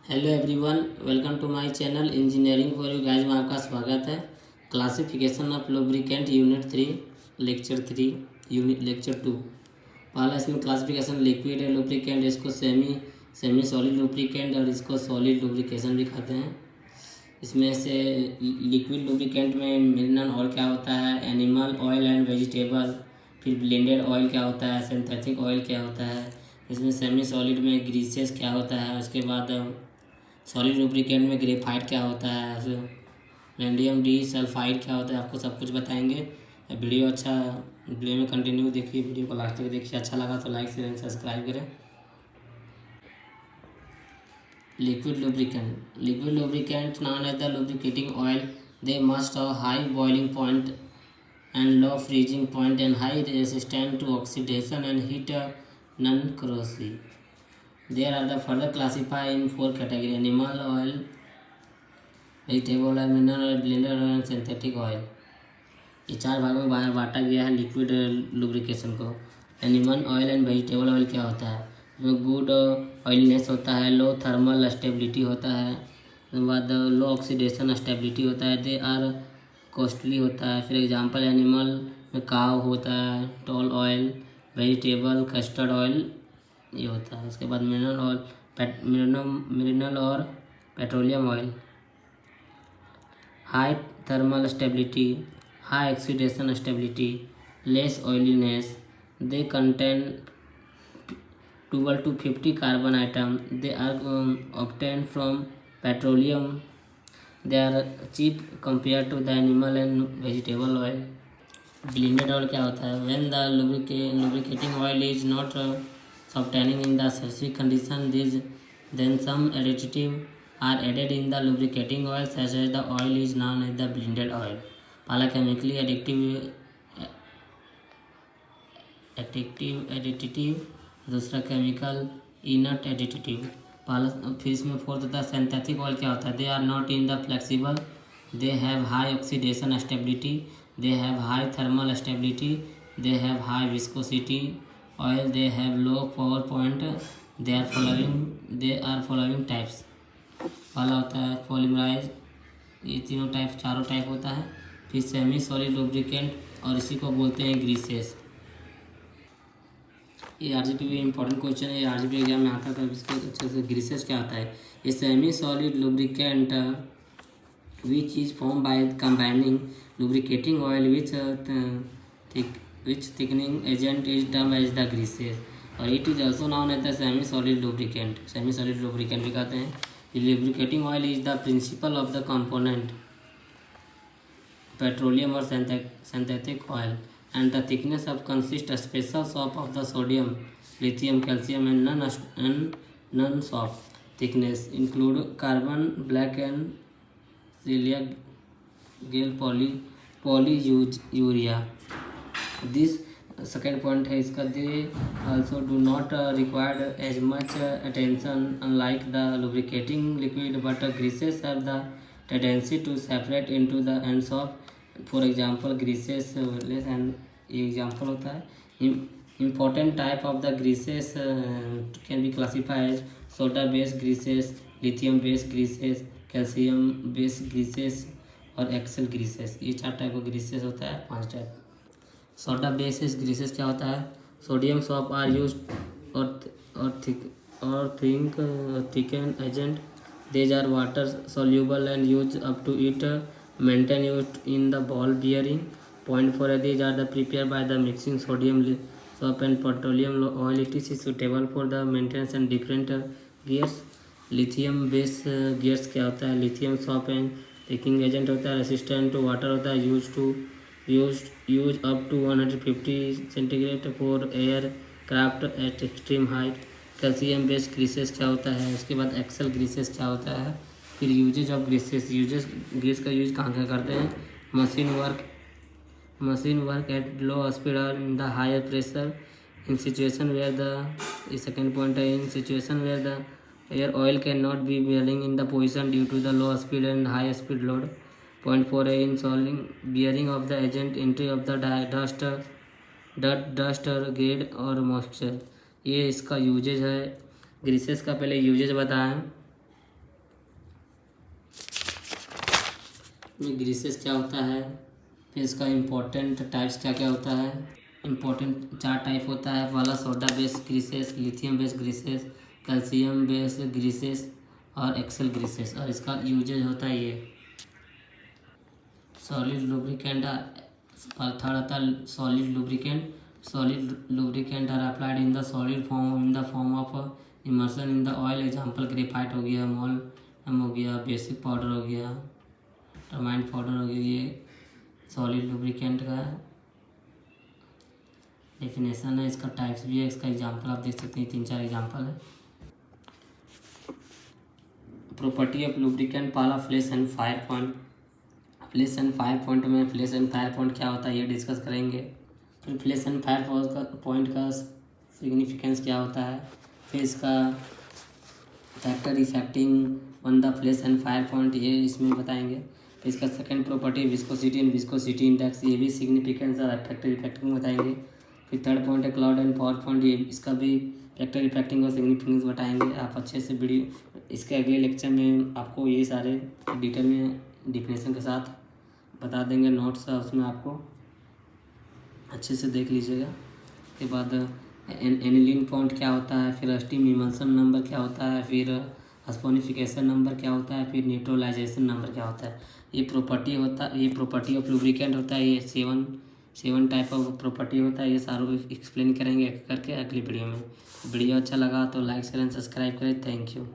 Hello everyone, welcome to my channel engineering for you guys में आपका स्वागत है। Classification of lubricant unit 3 lecture 2। पहला इसमें क्लासिफिकेशन लिक्विड लुब्रिकेंट, इसको सेमी सॉलिड लुब्रिकेंट और इसको सॉलिड लुब्रिकेशन भी कहते हैं। इसमें से लिक्विड लुब्रिकेंट में मिनरल ऑयल क्या होता है, एनिमल ऑयल एंड वेजिटेबल, फिर ब्लेंडेड ऑयल क्या होता है, सिंथेटिक ऑयल क्या होता है। इसमें सेमी सॉलिड में ग्रीसेस क्या होता है, उसके बाद सॉलिड लुब्रिकेंट में ग्रेफाइट क्या होता है, रेडियम डी सल्फाइड क्या होता है, आपको सब कुछ बताएंगे। वीडियो में कंटिन्यू देखिए, वीडियो को लास्ट तक देखिए। अच्छा लगा तो लाइक शेयर एंड सब्सक्राइब करें। Liquid lubricant known as the lubricating oil, they must have high boiling point and low freezing point and high resistance to oxidation and heat, non-corrosive. There are the further classified in 4 categories: animal oil, vegetable oil, mineral oil, blended oil and synthetic oil. ये 4 भागों में बांटा गया है liquid lubrication को। Animal oil and vegetable oil क्या होता है, इसमें गुड ऑयलीनेस होता है, लो थर्मल स्टेबिलिटी होता है, उसके बाद लो ऑक्सीडेशन स्टेबिलिटी होता है, दे आर कॉस्टली होता है। फिर एग्जांपल एनिमल में काव होता है, tall oil, vegetable custard oil ये होता है। उसके बाद मिनरल ऑयल, मिनरल और petroleum oil, high thermal stability, high oxidation stability, less oiliness, they contain 12 to 50 carbon atom, they are obtained from petroleum, they are cheap compared to the animal and vegetable oil. Blended oil क्या होता है, when the lubricating oil is not obtaining in the specific condition, then some additive are added in the lubricating oil such as the oil is known as the blended oil. पहला chemically additive, दूसरा chemical inert additive. फिर इसमें fourth होता है synthetic oil क्या होता है, they are not in the flexible, they have high oxidation stability, they have high thermal stability, they have high viscosity oil, they have low power point, they are following types. पहला होता है polymerase, ये चारों type होता है। फिर semi solid lubricant और इसी को बोलते हैं ग्रीसेस। ये आरजीपी भी इंपॉर्टेंट क्वेश्चन है, ये आरजीपी एग्जाम में आता था। इसके अच्छे से ग्रीसेस क्या आता है, ये semi solid lubricant which is form by combining lubricating oil which thickening agent is term as the greases, और it is also known as the semi solid lubricant. Semi solid lubricant भी कहते हैं। Lubricating oil is the principal of the component petroleum और synthetic oil, and the thickness of consist a special soap of the sodium, lithium, calcium and non-soap thickness include carbon black and silicate gel polyurea. This second point है इसका, they also do not require as much attention unlike the lubricating liquid, but greases have the tendency to separate into the ends of, for example greases less, and ये example होता है। Important type of the greases can be classify as soda based greases, lithium based greases, calcium based greases और axle ग्रीसेस। ये 4 type का ग्रीसेस होता है, 5 type. Soda based greases क्या होता है, सोडियम सोप आर यूज और thicken agent, these are water soluble and used up to it, maintain used in the ball bearing. Point 4, these are the prepared by the mixing sodium soap and petroleum oil. It is suitable for the maintenance and different gears. Lithium base gears क्या होता है, lithium soap and thickening agent होता है, resistant to water होता है, use up to 150 centigrade for aircraft at extreme height. Calcium based greases क्या होता है, उसके बाद एक्सेल ग्रीसेस क्या होता है। फिर यूजेज ऑफ ग्रीसेस, ग्रीस का यूज कहाँ करते हैं, machine work at low speed or in the higher pressure, in situation where the second point है, in situation where the air oil cannot be bearing in the position due to the low speed and high speed load. Point 4 है, in solving bearing of the agent entry of the dust or grade और moisture। ये इसका usage है। ग्रीसेस का पहले usage बताएं, में ग्रीसेस क्या होता है, फिर इसका इम्पोर्टेंट टाइप्स क्या क्या होता है। इम्पोर्टेंट 4 टाइप होता है। पहला soda based greases, lithium based greases, calcium based greases और एक्सेल ग्रीसेस। और इसका यूजेज होता है ये सॉलिड लुब्रिकेंट। थर्ड आता है solid lubricant. Solid lubricant are applied in the solid form, in the form of emersion in the oil. Example graphite हो गया, मोल हो गया, बेसिक पाउडर हो गया, टर्माइन पाउडर हो गया। ये सॉलिड लुब्रिकेंट का डेफिनेशन है। इसका टाइप्स भी है, इसका एग्जांपल आप देख सकते हैं, 3-4 एग्जांपल है। प्रॉपर्टी ऑफ लुब्रिकेंट, पहला flash and fire point. Flash and fire point में फ्लैश एंड फायर पॉइंट क्या होता है ये डिस्कस करेंगे। फिर फ्लैश एंड फायर पॉइंट का सिग्निफिकेंस क्या होता है, फिर इसका factor affecting on the flash and fire point ये इसमें बताएंगे। फिर इसका second property viscosity and viscosity index, ये भी सिग्निफिकेंस और फैक्टर इफेक्टिंग बताएंगे। फिर थर्ड पॉइंट है क्लाउड एंड पावर पॉइंट, ये इसका भी फैक्टर इफेक्टिंग और सिग्निफिकेंस बताएंगे। आप अच्छे से वीडियो इसके अगले लेक्चर में आपको ये सारे डिटेल में डिफिनेशन के साथ बता देंगे, नोट्स है उसमें आपको अच्छे से देख लीजिएगा। उसके बाद एनिलीन पॉइंट क्या होता है, फिर स्टीम इमल्सन नंबर क्या होता है, फिर स्पोनिफिकेशन नंबर क्या होता है, फिर न्यूट्रलाइजेशन नंबर क्या होता है। ये प्रॉपर्टी ऑफ लुब्रिकेंट होता है। ये सेवन टाइप ऑफ प्रॉपर्टी होता है। ये सारों एक्सप्लेन करेंगे करके अगली वीडियो में। वीडियो अच्छा लगा तो लाइक करें, सब्सक्राइब करें। Thank you.